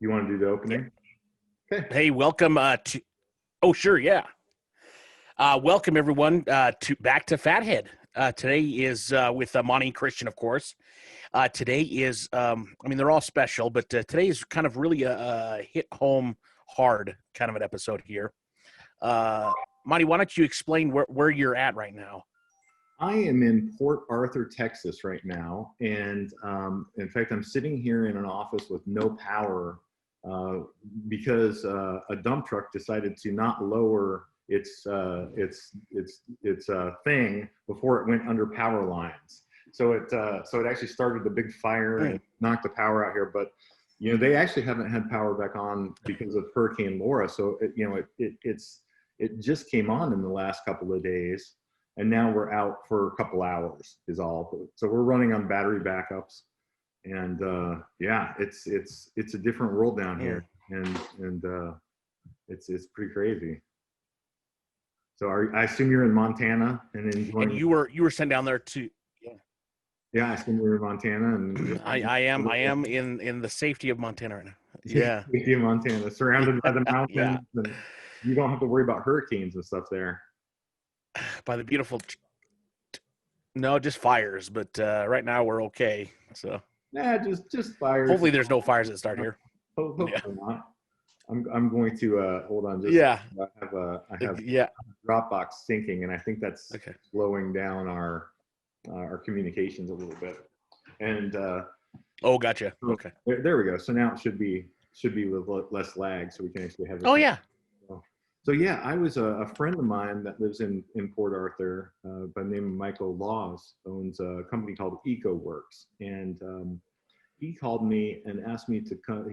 You want to do the opening? Okay. Hey, welcome to. Oh, sure, yeah. Welcome everyone back to FatHead. Today is with Monty and Christian, of course. Today is, they're all special, but today is kind of really a hit home hard kind of an episode here. Monty, why don't you explain where you're at right now? I am in Port Arthur, Texas right now. And in fact, I'm sitting here in an office with no power because a dump truck decided to not lower its thing before it went under power lines. So it actually started a big fire and knocked the power out here. But they actually haven't had power back on because of Hurricane Laura. So it just came on in the last couple of days. And now we're out for a couple hours is all. So we're running on battery backups, and yeah, it's a different world down here, and it's pretty crazy. So I assume you're in Montana and enjoying. And you were sent down there to. Yeah, I assume you're in Montana, and I am in the safety of Montana right now. Yeah, safety of Montana, surrounded by the mountains, and you don't have to worry about hurricanes and stuff there. By the beautiful, no, just fires. But right now we're okay. So yeah, just fires. Hopefully, there's no fires that start here. Hopefully not. I'm going to hold on. Yeah. I have Dropbox syncing, and I think that's slowing down our communications a little bit. And oh, gotcha. Okay. There we go. So now it should be with less lag, so we can actually have. Yeah. So yeah, I was a friend of mine that lives in Port Arthur by the name of Michael Laws, owns a company called EcoWorks, and he called me and asked me to come.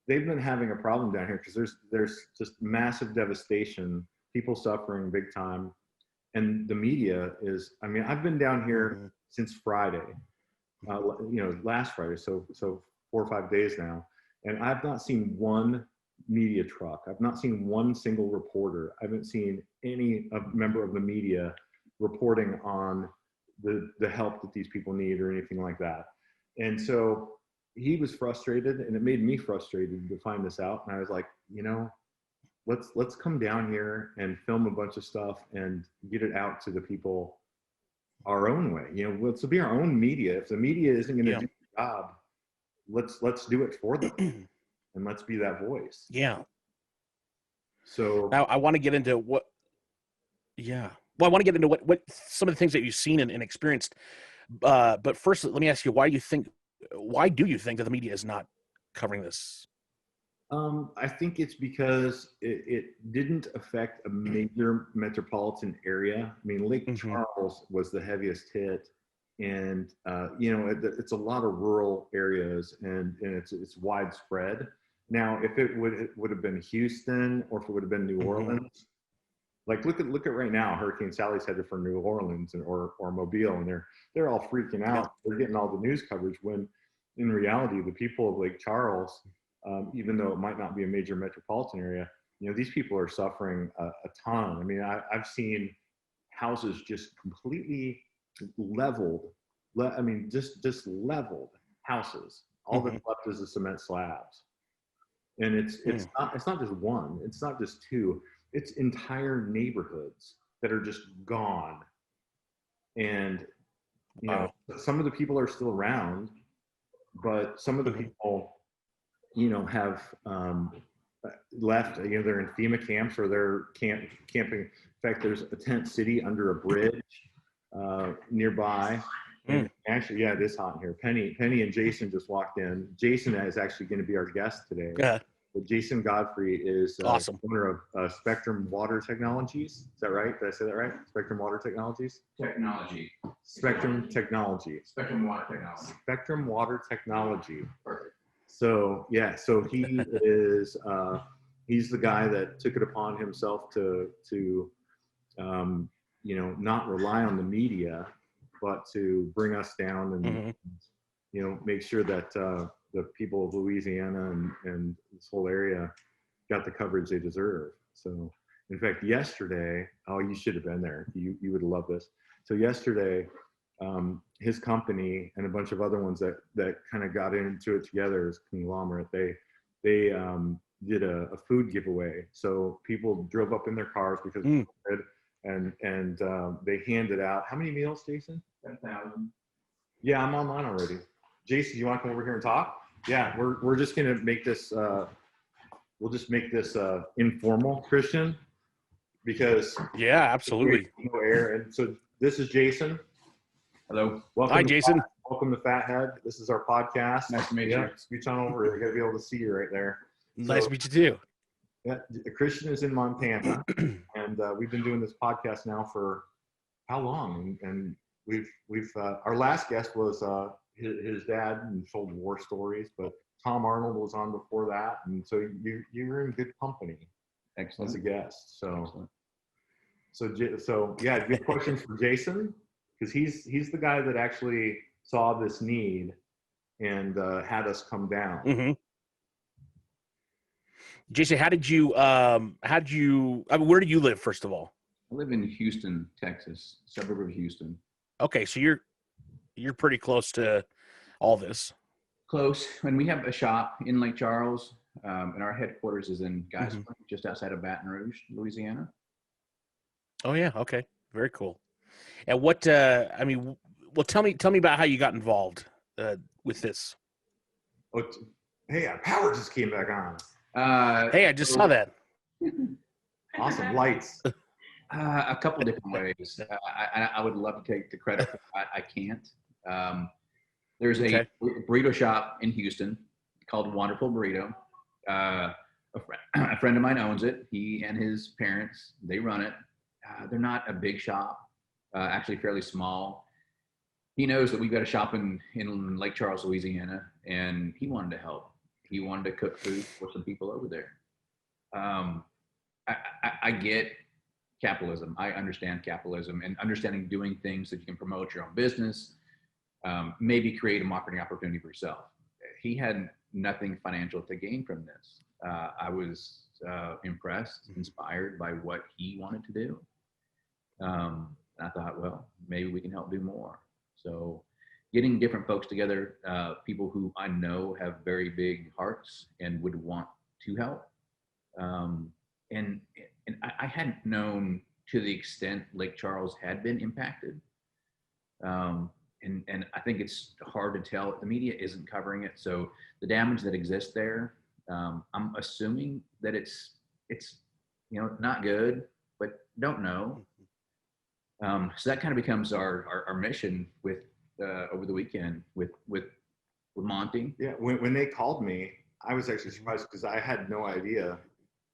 They've been having a problem down here because there's just massive devastation, people suffering big time, and the media is. I mean, I've been down here since Friday, last Friday, so 4 or 5 days now, and I've not seen one media truck. I've not seen one single reporter. I haven't seen any member of the media reporting on the help that these people need or anything like that. And so he was frustrated, and it made me frustrated to find this out. And I was like, let's come down here and film a bunch of stuff and get it out to the people our own way. Let's be our own media. If the media isn't going to do the job, let's do it for them. And let's be that voice. Yeah. So now I want to get into what. Yeah. Well, I want to get into what some of the things that you've seen and experienced. But first, let me ask you, why do you think that the media is not covering this? I think it's because it didn't affect a major metropolitan area. I mean, Lake Charles was the heaviest hit. And it's a lot of rural areas, and it's widespread. Now, if it would have been Houston, or if it would have been New Orleans, like look at right now, Hurricane Sally's headed for New Orleans or Mobile, and they're all freaking out. Yeah. They're getting all the news coverage when, in reality, the people of Lake Charles, even though it might not be a major metropolitan area, these people are suffering a ton. I mean, I've seen houses just completely leveled. I mean, just leveled houses. All that's left is the cement slabs, and it's not just one. It's not just two. It's entire neighborhoods that are just gone. And some of the people are still around, but some of the people, have left. They're in FEMA camps, or they're camping. In fact, there's a tent city under a bridge nearby. And actually, yeah, it is hot in here. Penny and Jason just walked in. Jason is actually going to be our guest today. Yeah. But Jason Godfrey is awesome. Owner of Spectrum Water Technologies. Is that right? Did I say that right? Spectrum Water Technologies? Spectrum Technology. Spectrum Water Technology. Spectrum Water Technology. Perfect. So, yeah, so he is, he's the guy that took it upon himself to not rely on the media, but to bring us down and, make sure that the people of Louisiana and this whole area got the coverage they deserve. So, in fact, yesterday, you should have been there. You would have loved this. So yesterday, his company and a bunch of other ones that kind of got into it together as a conglomerate. They did a food giveaway. So people drove up in their cars because of COVID, and they handed out how many meals, Jason? 10,000. Yeah, I'm online already. Jason, you want to come over here and talk? Yeah, we're just gonna make this. We'll just make this informal, Christian, because yeah, absolutely. No air. And so this is Jason. Hello. Welcome. Hi, Jason. Welcome to FatHead. This is our podcast. Nice to meet you. Scooch on over. You're gonna be able to see you right there. Nice to meet you too. Yeah, Christian is in Montana, and we've been doing this podcast now for how long? And we've our last guest was his dad and told war stories, but Tom Arnold was on before that, and so you're in good company. Excellent. As a guest. So yeah, good questions for Jason, because he's the guy that actually saw this need and had us come down. Mm-hmm. Jason, how did you I mean, where do you live, first of all? I live in Houston, Texas, suburb of Houston. Okay, so you're pretty close to all this. Close. And we have a shop in Lake Charles, and our headquarters is in Guys Point, just outside of Baton Rouge, Louisiana. Oh yeah, okay. Very cool. And what I mean, well, tell me about how you got involved with this. Oh, hey, our power just came back on. Hey, I just saw that. Awesome lights. A couple different ways. I would love to take the credit. I can't. There's a burrito shop in Houston called Wonderful Burrito. A friend of mine owns it. He and his parents, they run it. They're not a big shop, actually fairly small. He knows that we've got a shop in Lake Charles, Louisiana, and he wanted to help. He wanted to cook food for some people over there. I get capitalism. I understand capitalism and understanding doing things that you can promote your own business, maybe create a marketing opportunity for yourself. He had nothing financial to gain from this. I was impressed, inspired by what he wanted to do. I thought, well, maybe we can help do more. So getting different folks together, people who I know have very big hearts and would want to help. And I hadn't known to the extent Lake Charles had been impacted. And I think it's hard to tell. The media isn't covering it. So the damage that exists there, I'm assuming that it's not good, but don't know. So that kind of becomes our mission with over the weekend with Monty. Yeah, when they called me, I was actually surprised because I had no idea.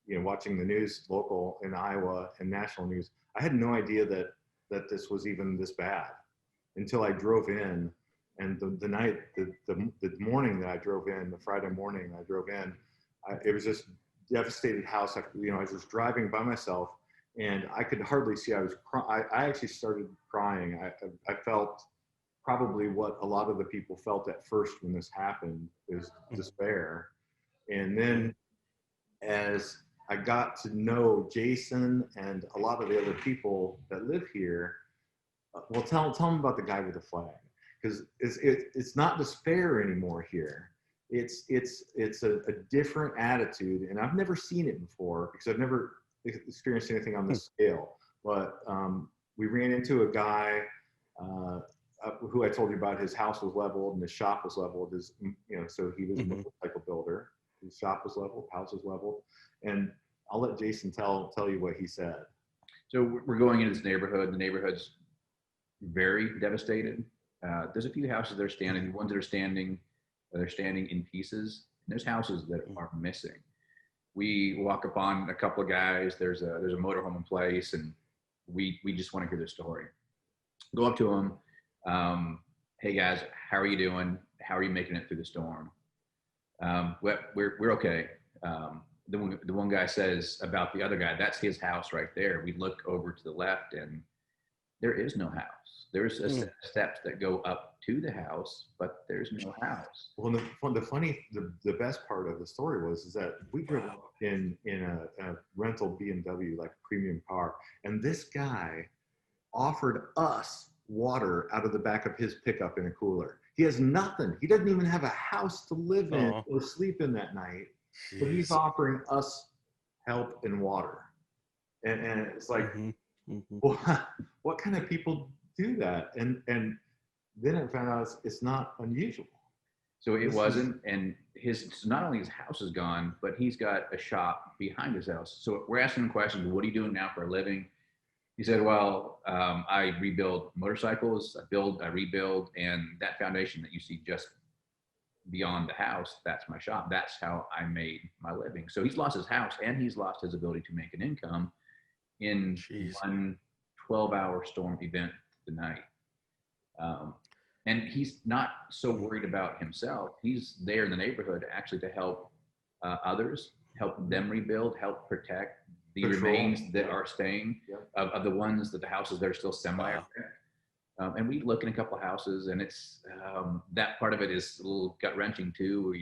Watching the news, local in Iowa and national news, I had no idea that this was even this bad until I drove in. And the morning that I drove in, the Friday morning I drove in, it was this devastated house. I was just driving by myself, and I could hardly see. I actually started crying. I felt probably what a lot of the people felt at first when this happened, is despair. And then as I got to know Jason and a lot of the other people that live here, well, tell them about the guy with the flag, because it's not despair anymore here. It's a different attitude, and I've never seen it before because I've never experienced anything on this scale. But we ran into a guy who I told you about. His house was leveled and his shop was leveled. So he was a motorcycle builder. His shop was leveled, house was leveled, and I'll let Jason tell you what he said. So we're going into this neighborhood. The neighborhood's very devastated. There's a few houses that are standing. The ones that are standing, they're standing in pieces. And there's houses that are missing. We walk upon a couple of guys. There's a motorhome in place, and we just want to hear their story. Go up to them. Hey guys, how are you doing? How are you making it through the storm? We're okay. The one guy says about the other guy, that's his house right there. We look over to the left, and there is no house. There's a set of steps that go up to the house, but there's no house. Well, the best part of the story is that we drove up in a rental BMW, like premium car, and this guy offered us water out of the back of his pickup in a cooler. He has nothing. He doesn't even have a house to live in or sleep in that night. But he's offering us help and water. And it's like, what kind of people do that? And then I found out it's not unusual. So it wasn't, and not only his house is gone, but he's got a shop behind his house. So we're asking him questions. What are you doing now for a living? He said, well, I rebuild motorcycles, I rebuild, and that foundation that you see just beyond the house, that's my shop. That's how I made my living. So he's lost his house and he's lost his ability to make an income in one 12-hour storm event tonight. And he's not so worried about himself. He's there in the neighborhood actually to help others, help them rebuild, help protect the remains that are staying, of the ones that the houses that are still semi. And we look in a couple of houses, and it's that part of it is a little gut wrenching too.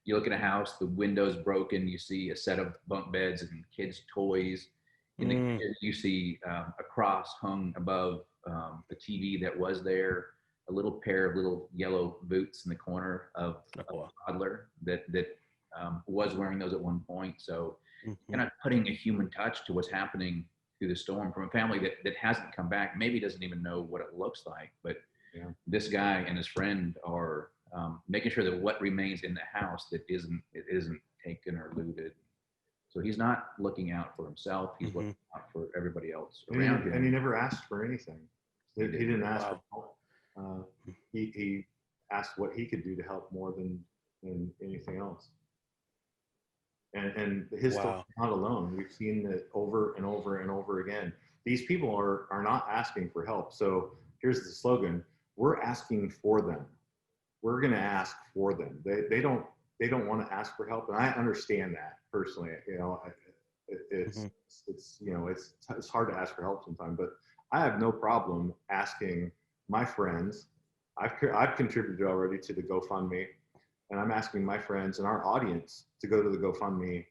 You look at a house, the window's broken, you see a set of bunk beds and kids' toys. In the kitchen, you see a cross hung above the TV that was there, a little pair of little yellow boots in the corner of a toddler that was wearing those at one point. So kind of putting a human touch to what's happening through the storm from a family that hasn't come back, maybe doesn't even know what it looks like. But this guy and his friend are making sure that what remains in the house that isn't taken or looted. So he's not looking out for himself. He's looking out for everybody else around him. And he never asked for anything. He didn't ask for help. He asked what he could do to help more than anything else. And his story is not alone. We've seen it over and over and over again. These people are not asking for help. So here's the slogan: we're asking for them. We're going to ask for them. They don't want to ask for help, and I understand that personally. You know, it's it's hard to ask for help sometimes, but I have no problem asking my friends. I've contributed already to the GoFundMe, and I'm asking my friends and our audience to go to the GoFundMe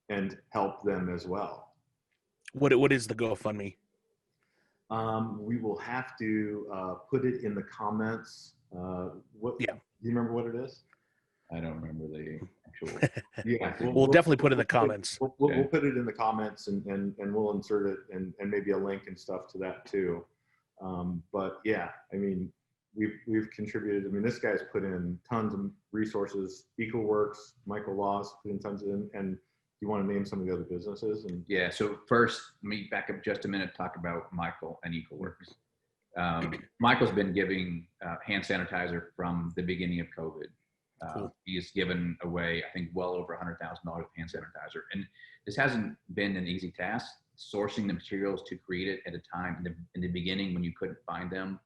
and help them as well. What is the GoFundMe? We will have to put it in the comments. Do you remember what it is? I don't remember the actual. We'll definitely put it in the comments. We'll put it in the comments and we'll insert it and maybe a link and stuff to that too. But yeah, I mean, we've contributed. I mean, this guy's put in tons of resources. EcoWorks, Michael Laws put in tons of them. And you want to name some of the other businesses? And yeah. So first, let me back up just a minute. Talk about Michael and EcoWorks. Michael's been giving hand sanitizer from the beginning of COVID. He's given away, I think, well over $100,000 of hand sanitizer. And this hasn't been an easy task, sourcing the materials to create it at a time in the beginning when you couldn't find them,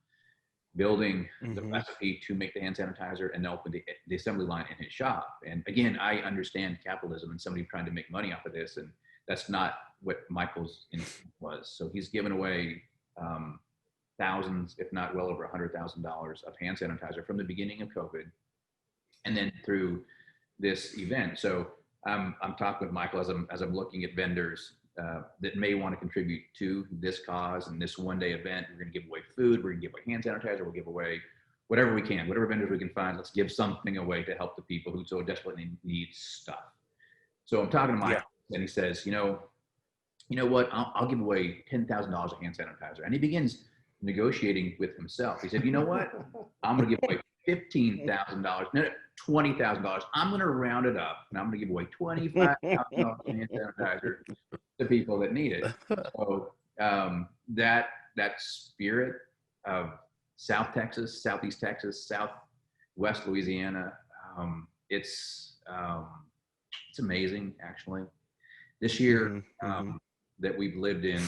building the recipe to make the hand sanitizer, and open the assembly line in his shop. And again, I understand capitalism and somebody trying to make money off of this, and that's not what Michael's instinct was. So he's given away thousands, if not well over $100,000 of hand sanitizer from the beginning of COVID. And then through this event. So I'm talking with Michael as I'm looking at vendors that may want to contribute to this cause and this one-day event. We're going to give away food. We're going to give away hand sanitizer. We'll give away whatever we can, whatever vendors we can find. Let's give something away to help the people who so desperately need stuff. So I'm talking to Michael, and he says, you know what? I'll give away $10,000 of hand sanitizer. And he begins negotiating with himself. He said, you know what? I'm going to give away $15,000, no, $20,000. I'm going to round it up, and I'm going to give away $25,000 hand sanitizer to people that need it. So that spirit of South Texas, Southeast Texas, Southwest Louisiana, it's amazing, actually. This year that we've lived in,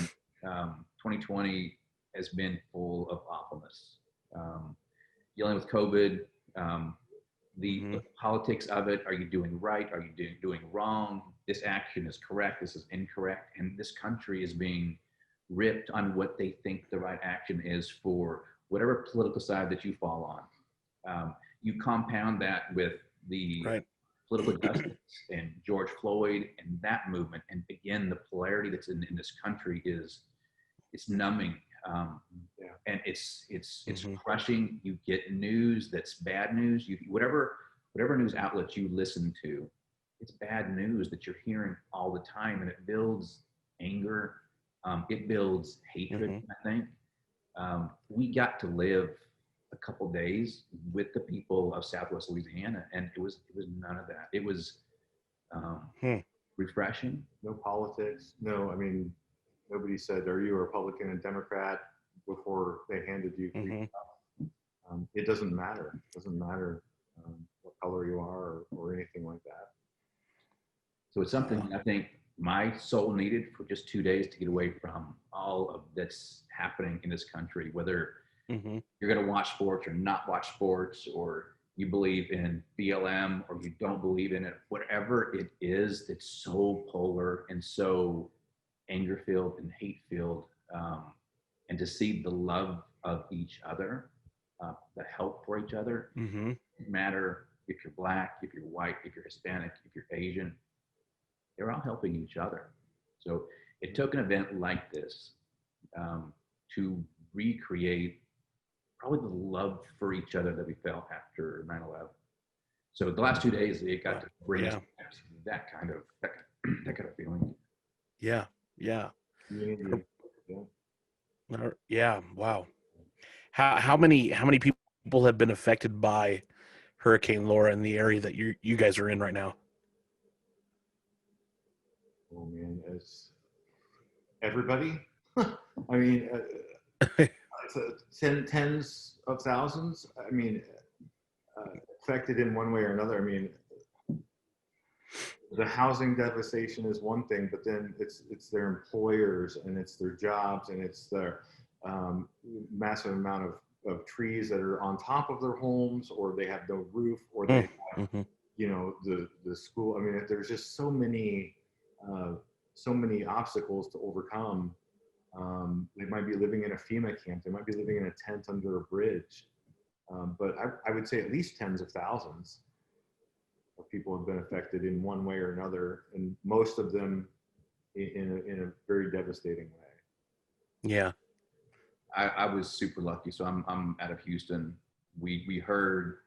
2020 has been full of awfulness. Dealing with COVID, the politics of it. Are you doing right? Are you doing wrong? This action is correct. This is incorrect. And this country is being ripped on what they think the right action is for whatever political side that you fall on. You compound that with the political justice and George Floyd and that movement. And again, the polarity that's in this country it's numbing. And it's Mhm. crushing. You get news that's bad news. Whatever news outlet you listen to, it's bad news that you're hearing all the time, and it builds anger. It builds hatred. Mhm. I think we got to live a couple days with the people of Southwest Louisiana, and it was none of that. It was Hmm. refreshing. No politics. No, I mean, nobody said, "Are you a Republican and Democrat?" before they handed you free Mhm. stuff. It doesn't matter. It doesn't matter what color you are or anything like that. So it's something I think my soul needed for just 2 days to get away from all of that's happening in this country, whether Mhm. you're going to watch sports or not watch sports, or you believe in BLM or you don't believe in it, whatever it is, it's so polar and so anger filled and hate filled. And to see the love of each other, the help for each other, Mhm. no matter if you're black, if you're white, if you're Hispanic, if you're Asian, they're all helping each other. So it took an event like this to recreate probably the love for each other that we felt after 9/11. So the last 2 days, it got Wow. to bring us Yeah. back to that kind of that kind of feeling. Yeah. Yeah. Community. Yeah. Yeah. Wow. How many people have been affected by Hurricane Laura in the area that you guys are in right now? Oh man, it's everybody. I mean, tens of thousands. I mean, affected in one way or another. I mean, the housing devastation is one thing, but then it's their employers and it's their jobs and it's their massive amount of trees that are on top of their homes, or they have no roof, or they have, Mhm. the school. I mean, there's just so many obstacles to overcome. They might be living in a FEMA camp. They might be living in a tent under a bridge. But I would say at least tens of thousands of people have been affected in one way or another, and most of them in a very devastating way. Yeah. I was super lucky. So I'm out of Houston. We heard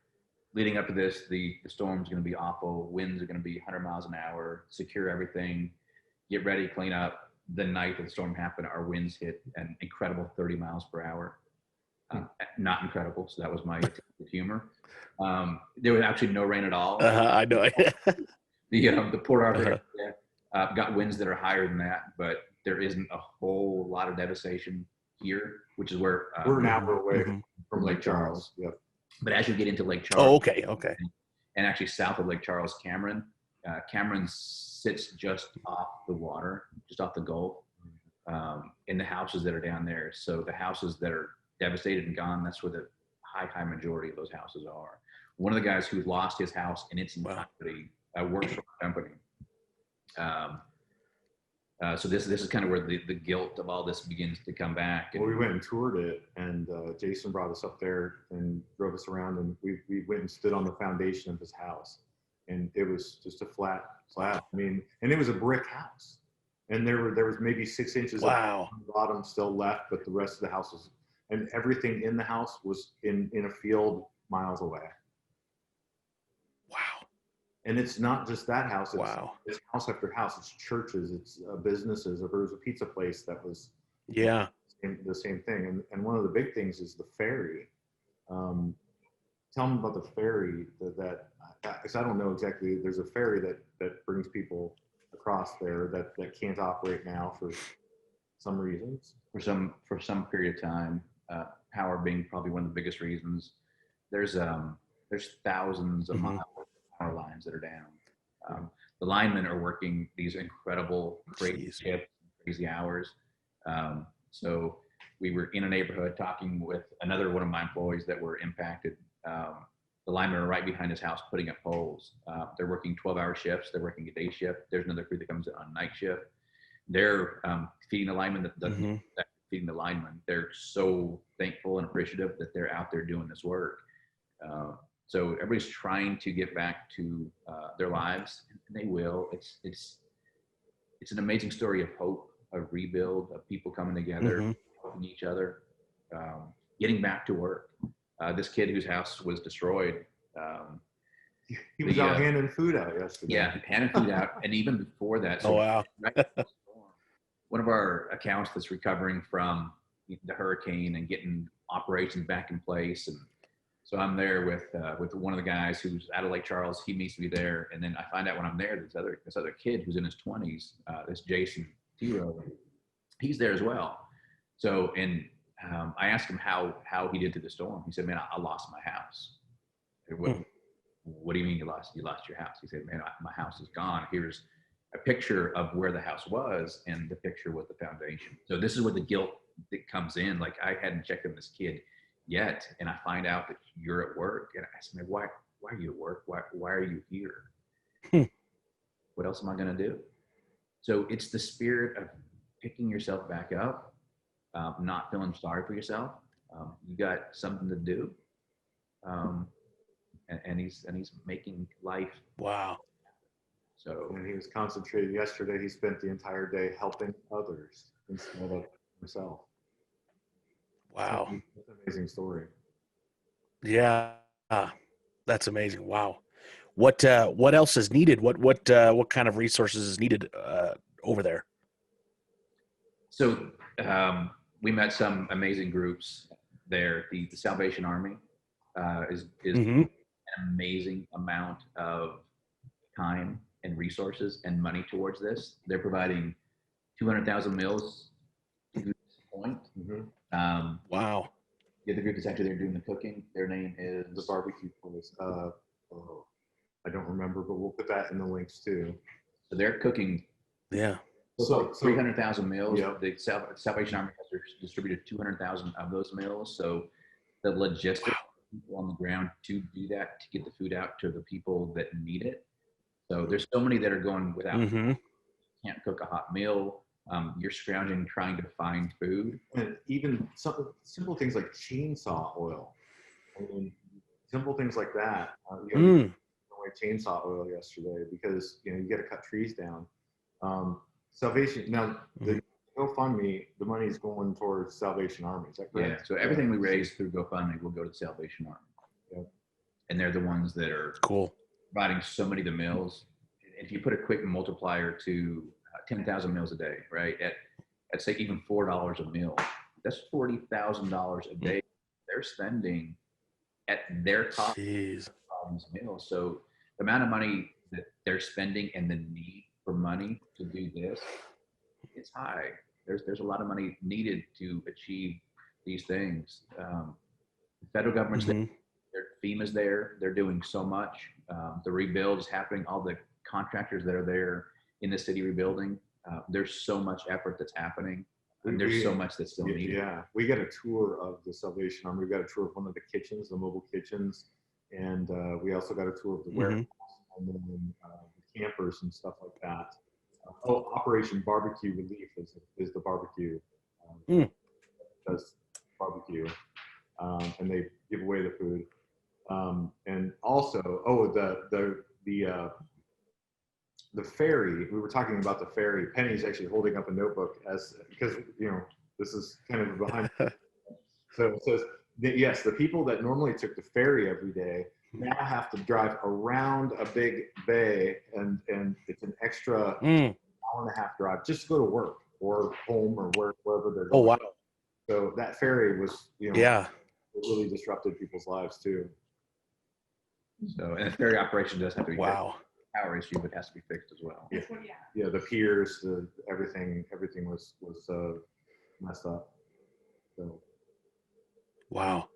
leading up to this, the storm's going to be awful. Winds are going to be 100 miles an hour. Secure everything. Get ready, clean up. The night that the storm happened, our winds hit an incredible 30 miles per hour. Not incredible. So that was my humor. There was actually no rain at all. I know. The Port Arthur Uh-huh. area got winds that are higher than that, but there isn't a whole lot of devastation here, which is where We're an hour away Mhm. from Lake Charles. Yep. But as you get into Lake Oh, Charles, okay. Okay. and actually south of Lake Charles, Cameron sits just off the water, just off the Gulf, in the houses that are down there. So the houses that are devastated and gone, that's where the high majority of those houses are. One of the guys who lost his house in its entirety works for a company. So this is kind of where the guilt of all this begins to come back. Well, we went and toured it, and Jason brought us up there and drove us around, and we went and stood on the foundation of his house, and it was just a flat slab. I mean, and it was a brick house, and there was maybe 6 inches Wow. of bottom still left, but the rest of the house was, and everything in the house was in a field miles away. Wow. And it's not just that house. Wow. It's house after house. It's churches. It's businesses. There was a pizza place that was Yeah. the same thing. And one of the big things is the ferry. Tell them about the ferry that because I don't know exactly. There's a ferry that brings people across there that can't operate now for some reasons. For some period of time, power being probably one of the biggest reasons. There's thousands of miles of power lines that are down. The linemen are working these incredible, crazy shifts, crazy hours. So we were in a neighborhood talking with another one of my employees that were impacted. The linemen are right behind his house putting up poles. They're working 12-hour shifts. They're working a day shift. There's another crew that comes in on night shift. They're feeding the linemen that feeding the linemen. They're so thankful and appreciative that they're out there doing this work. So everybody's trying to get back to their lives, and they will. It's an amazing story of hope, of rebuild, of people coming together, helping each other, getting back to work. This kid whose house was destroyed. He was out handing food out yesterday. Yeah, handing food out, and even before that. So, wow. One of our accounts that's recovering from the hurricane and getting operations back in place, and so I'm there with one of the guys who's out of Lake Charles. He needs to be there, and then I find out when I'm there, this other kid who's in his 20s, this Jason Godfrey, he's there as well. So, and I asked him how he did through the storm. He said, "Man, I lost my house." What do you mean you lost your house? He said, "Man, my house is gone. Here's a picture of where the house was, and the picture was the foundation." So this is where the guilt that comes in. Like, I hadn't checked on this kid yet, and I find out that you're at work, and I said, "Man, why are you at work? Why are you here? What else am I going to do?" So it's the spirit of picking yourself back up, not feeling sorry for yourself. You got something to do. And he's making life. Wow. So, and he was concentrated yesterday. He spent the entire day helping others instead of himself. Wow. That's an amazing story. Yeah. That's amazing. Wow. What else is needed? What kind of resources is needed over there? So we met some amazing groups there. The Salvation Army is an amazing amount of time and resources and money towards this. They're providing 200,000 meals to this point. Wow. The other group is actually there doing the cooking. Their name is The barbecue place. I don't remember, but we'll put that in the links too. So they're cooking. Yeah. So 300,000 meals. Yeah. The Salvation Army has distributed 200,000 of those meals. So the logistics people on the ground to do that, to get the food out to the people that need it. So there's so many that are going without. Can't cook a hot meal. You're scrounging trying to find food. And even some simple things like chainsaw oil. I mean, simple things like that. Chainsaw oil yesterday because you got to cut trees down. Salvation now the GoFundMe, the money is going towards Salvation Army. Is that correct? Yeah. So everything we raise through GoFundMe will go to the Salvation Army. Yep. And they're the ones that are providing so many of the meals. If you put a quick multiplier to 10,000 meals a day, right? At say even $4 a meal, that's $40,000 a day they're spending at their cost on these meals. So the amount of money that they're spending and the need for money to do this, it's high. There's a lot of money needed to achieve these things. The federal government's there, FEMA's there. They're doing so much. The rebuild is happening. All the contractors that are there in the city rebuilding, there's so much effort that's happening. And there's so much that's still needed. Yeah, we got a tour of the Salvation Army. We got a tour of one of the kitchens, the mobile kitchens, and we also got a tour of the warehouse and then the campers and stuff like that. Operation Barbecue Relief is the barbecue. Does barbecue, and they give away the food, and also the ferry. We were talking about the ferry. Penny's actually holding up a notebook because this is kind of behind. So it says that, yes, the people that normally took the ferry every day now have to drive around a big bay, and it's an extra hour and a half drive just to go to work or home or wherever they're going. Oh, wow. So that ferry was, it really disrupted people's lives too. So, and the ferry operation does have to be fixed. Power issue, but has to be fixed as well. Yeah, the piers, everything was messed up. So. Wow.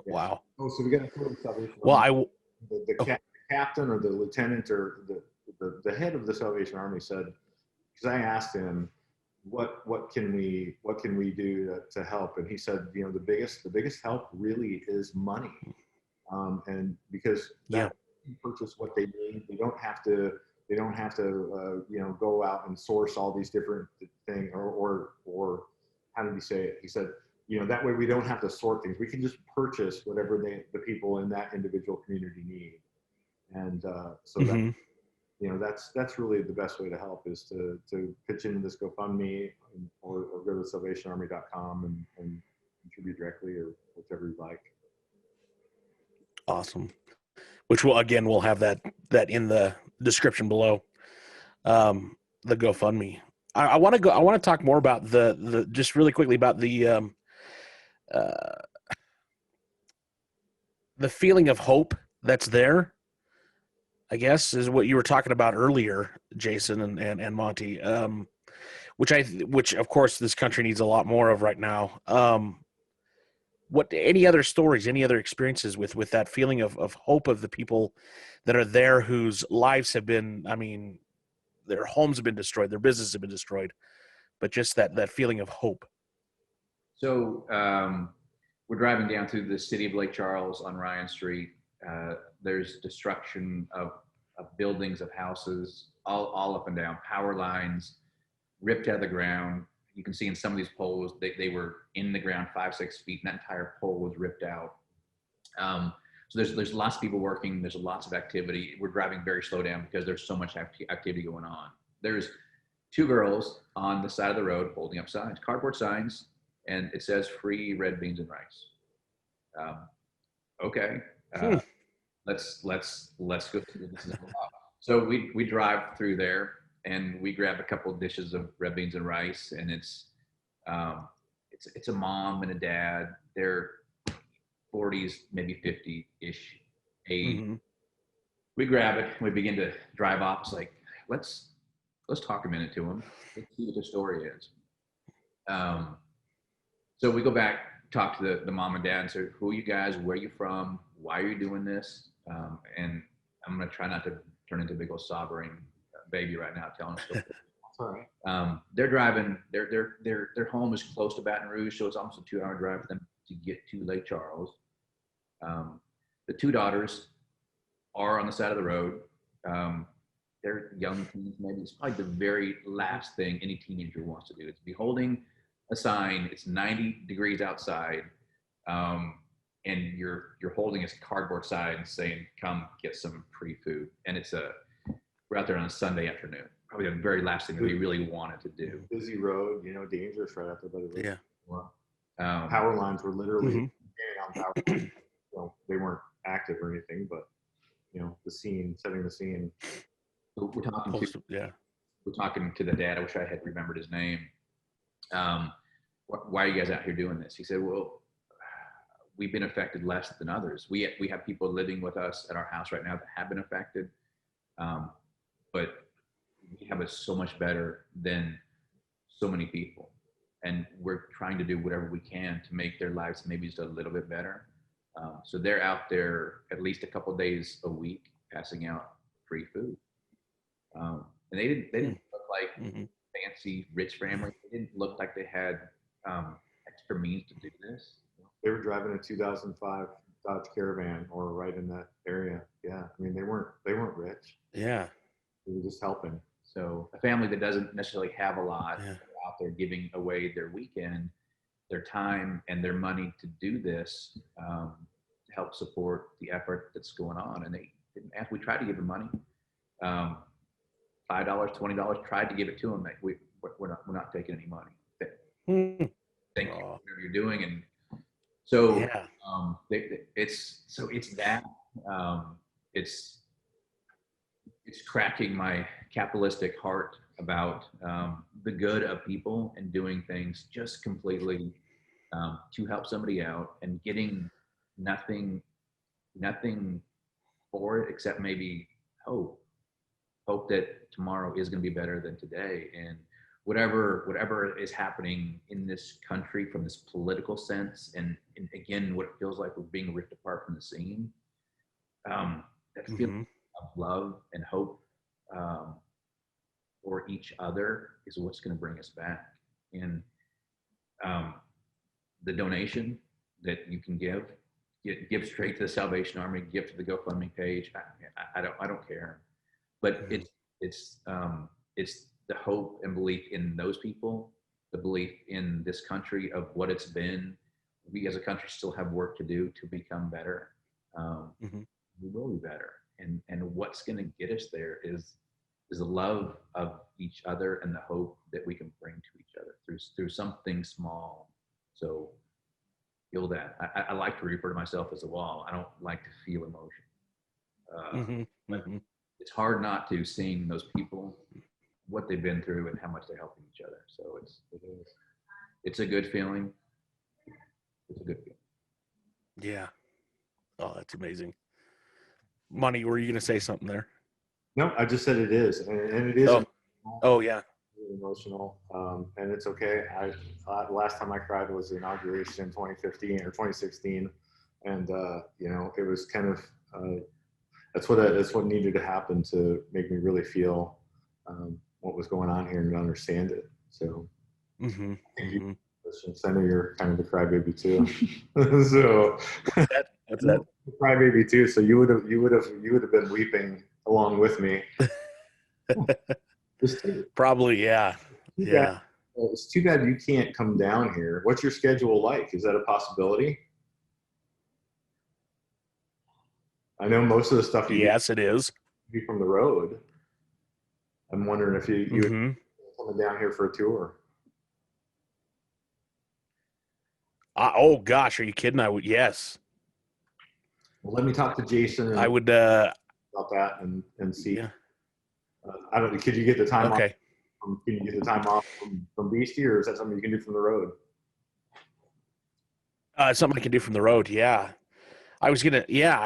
Wow. Oh, so we got a tour of Salvation Army. Well, the captain or the lieutenant or the head of the Salvation Army said, because I asked him, what can we do to help, and he said, the biggest help really is money, and because purchase what they need. They don't have to go out and source all these different things or how did he say it? He said, that way we don't have to sort things. We can just purchase whatever the people in that individual community need. And so that, that's really the best way to help, is to pitch into this GoFundMe, or go to salvationarmy.com and contribute directly, or whichever you like. Awesome. Which we'll have that in the description below. The GoFundMe. I want to talk more about the just really quickly about the feeling of hope that's there, I guess, is what you were talking about earlier, Jason and Monty. Which of course this country needs a lot more of right now. Any other stories, any other experiences with that feeling of hope of the people that are there, whose lives have been, their homes have been destroyed, their businesses have been destroyed, but just that feeling of hope? So we're driving down through the city of Lake Charles on Ryan Street. There's destruction of buildings, of houses, all up and down, power lines ripped out of the ground. You can see in some of these poles, they were in the ground 5-6 feet, and that entire pole was ripped out. So there's lots of people working. There's lots of activity. We're driving very slow down because there's so much activity going on. There's 2 girls on the side of the road holding up signs, cardboard signs, and it says free red beans and rice. Okay, let's go see what this is about. So we drive through there, and we grab a couple of dishes of red beans and rice, and it's a mom and a dad. They're 40s, maybe 50-ish age. Mm-hmm. We grab it, and we begin to drive off. It's like, let's talk a minute to them. Let's see what the story is. So we go back, talk to the mom and dad, and say, who are you guys? Where are you from? Why are you doing this? And I'm going to try not to turn into a big old sobbing baby right now, telling stories. All right. They're driving. Their home is close to Baton Rouge, so it's almost a 2-hour drive for them to get to Lake Charles. The 2 daughters are on the side of the road. They're young teens, maybe. It's probably the very last thing any teenager wants to do. It's be holding a sign. It's 90 degrees outside, and you're holding a cardboard sign saying, "Come get some free food." And we're out there on a Sunday afternoon. Probably the very last thing that we really wanted to do. Busy road, dangerous right out there by the road. Yeah. Power lines were literally Mm-hmm. on power. They weren't active or anything, but setting the scene. So we're talking to the dad. I wish I had remembered his name. Why are you guys out here doing this? He said, well, we've been affected less than others. We have people living with us at our house right now that have been affected, but we have it so much better than so many people, and we're trying to do whatever we can to make their lives maybe just a little bit better. So they're out there at least a couple of days a week passing out free food, and they didn't look like fancy rich families. They didn't look like they had extra means to do this. They were driving a 2005 Dodge Caravan, or right in that area. Yeah, they weren't rich. Yeah, they were just helping. So a family that doesn't necessarily have a lot, out there giving away their weekend, their time, and their money to do this, to help support the effort that's going on. And they didn't ask. We tried to give them money, $5, $20. Tried to give it to them. We're not taking any money. Thank you for whatever you're doing. And so it's that. It's cracking my capitalistic heart about the good of people and doing things just completely to help somebody out and getting nothing for it except maybe hope that tomorrow is going to be better than today. And whatever is happening in this country from this political sense, and again, what it feels like we're being ripped apart from the seam, that feeling of love and hope for each other is what's going to bring us back. And the donation that you can give straight to the Salvation Army, give to the GoFundMe page. I don't care, but it's the hope and belief in those people, the belief in this country of what it's been. We as a country still have work to do to become better. We will be better. And what's going to get us there is is the love of each other and the hope that we can bring to each other through something small. So feel that. I like to refer to myself as a wall. I don't like to feel emotion. But it's hard not to, seeing those people, what they've been through and how much they're helping each other. So it's a good feeling. It's a good feeling. Yeah. Oh, that's amazing. Money, were you going to say something there? No, I just said it is, and it is. Oh yeah. Emotional, and it's okay. Last time I cried was the inauguration in 2015 or 2016, and it was kind of that's what needed to happen to make me really feel what was going on here and understand it. So, I know you're kind of the crybaby too. So, what's that? Crybaby too. So you would have been weeping along with me. Probably, yeah. Yeah. It's too bad you can't come down here. What's your schedule like? Is that a possibility? I know most of the stuff you yes, it is. do from the road. I'm wondering if you would coming down here for a tour. Oh gosh, are you kidding? I would. Yes. Well, let me talk to Jason. I would about that and see. Yeah. I don't. Could you get the time off? Okay. Can you get the time off from Beastie, or is that something you can do from the road? Something I can do from the road. Yeah. I was gonna. Yeah.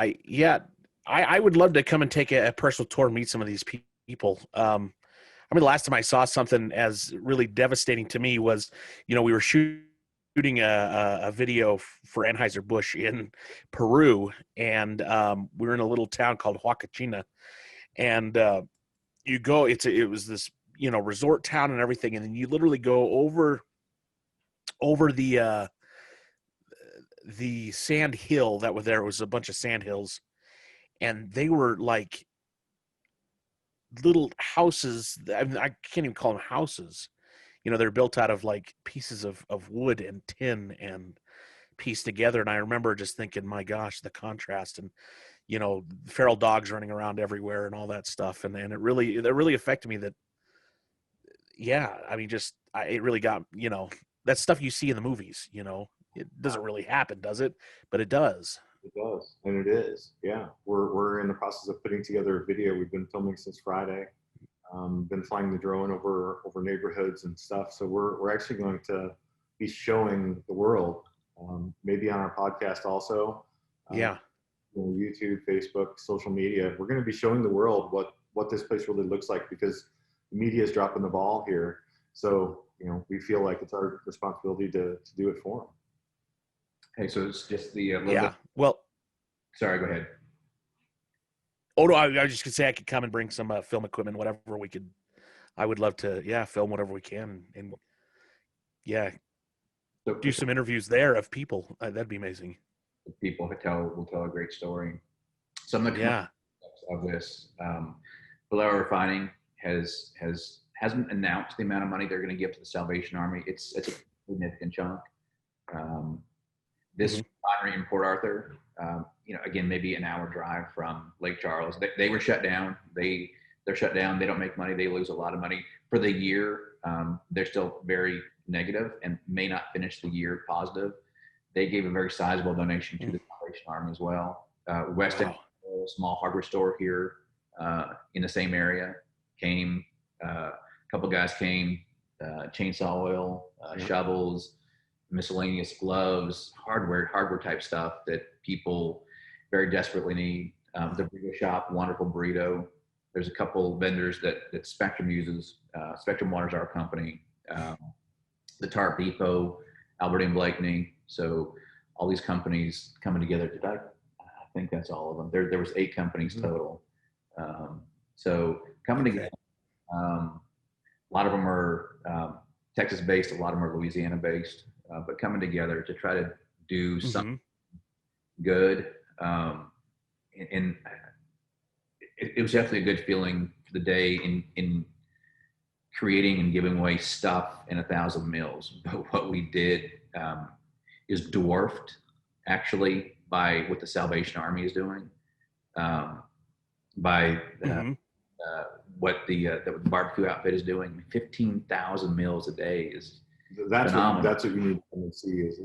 I would love to come and take a personal tour and meet some of these people. I mean, the last time I saw something as really devastating to me was, we were shooting a video for Anheuser-Busch in Peru, and we were in a little town called Huacachina, and you go. It was this resort town and everything, and then you literally go over the sand hill that was there. It was a bunch of sand hills, and they were like little houses. I can't even call them houses. They're built out of like pieces of wood and tin and pieced together. And I remember just thinking, my gosh, the contrast and, feral dogs running around everywhere and all that stuff. And it really affected me that, yeah, I mean, it really got, that stuff you see in the movies, it doesn't really happen, does it? But it does. It does, and it is. Yeah, we're in the process of putting together a video. We've been filming since Friday. Been flying the drone over neighborhoods and stuff. So we're actually going to be showing the world, maybe on our podcast also. Yeah. YouTube, Facebook, social media. We're going to be showing the world what this place really looks like, because the media is dropping the ball here. So we feel like it's our responsibility to do it for them. Hey, so it's just the yeah. Well, sorry, go ahead. Oh no, I was just gonna say I could come and bring some film equipment, whatever we could. I would love to, film whatever we can, and do some interviews there of people. That'd be amazing. People will tell a great story. Some of the of this, Valero Refining hasn't announced the amount of money they're going to give to the Salvation Army. It's a significant chunk. This refinery in Port Arthur, again, maybe an hour drive from Lake Charles. They were shut down. They're shut down. They don't make money. They lose a lot of money for the year. They're still very negative and may not finish the year positive. They gave a very sizable donation to the Salvation Army as well. Weston, a small hardware store here in the same area, came. A couple guys came. Chainsaw oil, shovels, miscellaneous gloves, hardware type stuff that people very desperately need. The burrito shop, wonderful burrito. There's a couple vendors that Spectrum uses. Spectrum Water's our company. The Tarp Depot, Albert and Blakeney. So all these companies coming together. I think that's all of them. There was 8 companies total. So coming together. A lot of them are Texas-based. A lot of them are Louisiana-based. But coming together to try to do something good. And it was definitely a good feeling for the day in creating and giving away stuff in 1,000 meals. But what we did is dwarfed actually by what the Salvation Army is doing. By what the barbecue outfit is doing. 15,000 meals a day is that's phenomenal. That's what you need to come and see is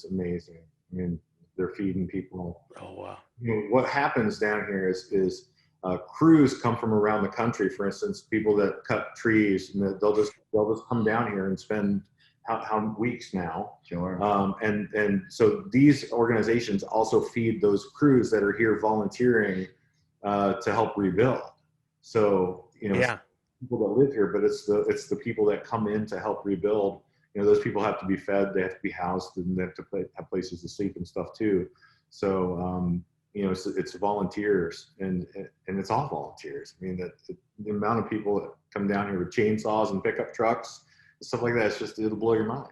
amazing. I mean, they're feeding people. Oh wow. You know, what happens down here is crews come from around the country. For instance, people that cut trees, and they'll just come down here and spend how weeks now. Sure. And so these organizations also feed those crews that are here volunteering to help rebuild. So people that live here, but it's the people that come in to help rebuild. You know, those people have to be fed, they have to be housed, and they have to have places to sleep and stuff too. So you know, it's volunteers, and it's all volunteers. I mean, the amount of people that come down here with chainsaws and pickup trucks and stuff like that, it'll blow your mind.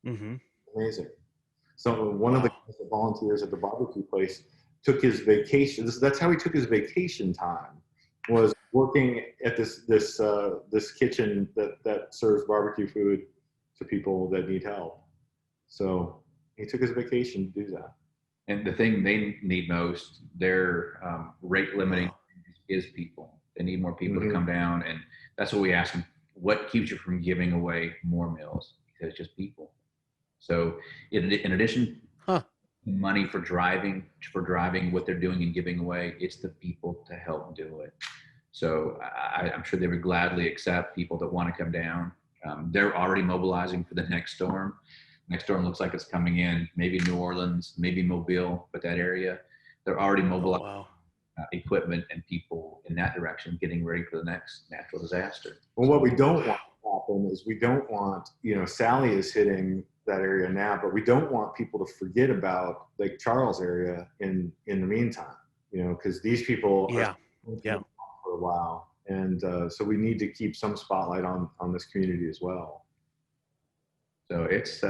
Mm-hmm. Amazing. So one of the volunteers at the barbecue place took his vacation. That's how he took his vacation time, was working at this kitchen that serves barbecue food to people that need help. So he took his vacation to do that. And the thing they need most, their rate limiting is people. They need more people to come down, and that's what we ask them. What keeps you from giving away more meals? Because it's just people. So in addition to money for driving what they're doing and giving away, it's the people to help do it. So I'm sure they would gladly accept people that want to come down. They're already mobilizing for the next storm. Next storm looks like it's coming in, maybe New Orleans, maybe Mobile, but that area, they're already mobilizing equipment and people in that direction, getting ready for the next natural disaster. Well, what we don't want to happen is we don't want, you know, Sally is hitting that area now, but we don't want people to forget about Lake Charles area in the meantime, you know, because these people are for a while. And so we need to keep some spotlight on this community as well. So it's,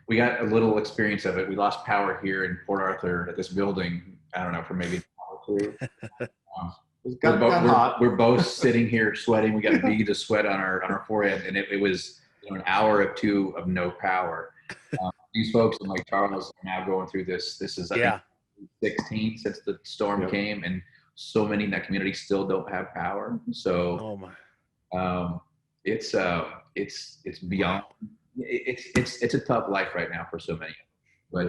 we got a little experience of it. We lost power here in Port Arthur at this building, I don't know, for maybe an hour or two. We're both sitting here sweating. We got beads of sweat on our forehead, and it was, you know, an hour or two of no power. These folks in Lake Charles are now going through this. This is, I think, 16th since the storm came, and so many in that community still don't have power. So it's beyond. It's a tough life right now for so many, but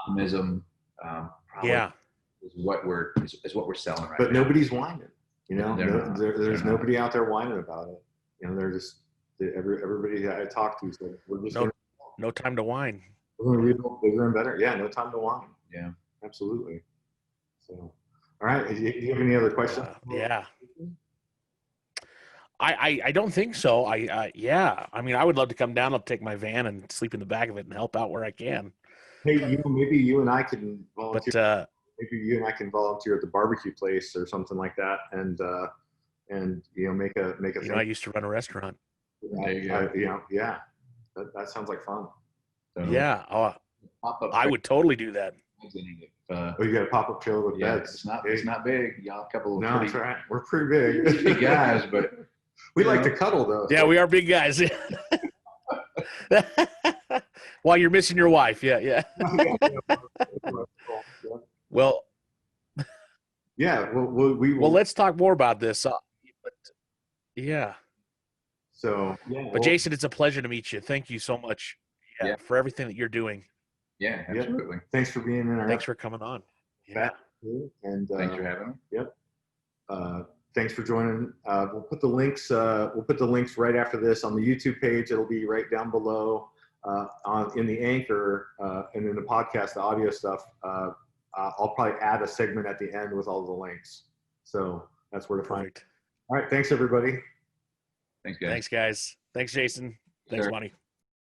optimism is what we're selling right now. But nobody's whining, you know. There's nobody out there whining about it. You know, they're just everybody I talk to said we're just no time to whine. We're gonna rebuild bigger and better. Yeah, no time to whine. Yeah, absolutely. So, all right. Do you have any other questions? I don't think so. I mean, I would love to come down. I'll take my van and sleep in the back of it and help out where I can. Hey, maybe you and I can volunteer. But, maybe you and I can volunteer at the barbecue place or something like that, and you know, make a. You know, I used to run a restaurant. That sounds like fun. So, I would totally do that. You got a pop-up trailer with beds. It's not big. Y'all a couple of that's right. We're pretty big. Big guys, but we like to cuddle though. Yeah, we are big guys. While you're missing your wife, Well, well, let's talk more about this. So But Jason, it's a pleasure to meet you. Thank you so much for everything that you're doing. Yeah, absolutely. Thanks for being in. Thanks for coming on. And thanks for having me. Yep. Thanks for joining. We'll put the links. Right after this on the YouTube page. It'll be right down below in the anchor and in the podcast, the audio stuff. I'll probably add a segment at the end with all the links. So that's where to find it. All right. Thanks, everybody. Thanks, guys. Thanks, guys. Thanks, Jason. Thanks, Monty.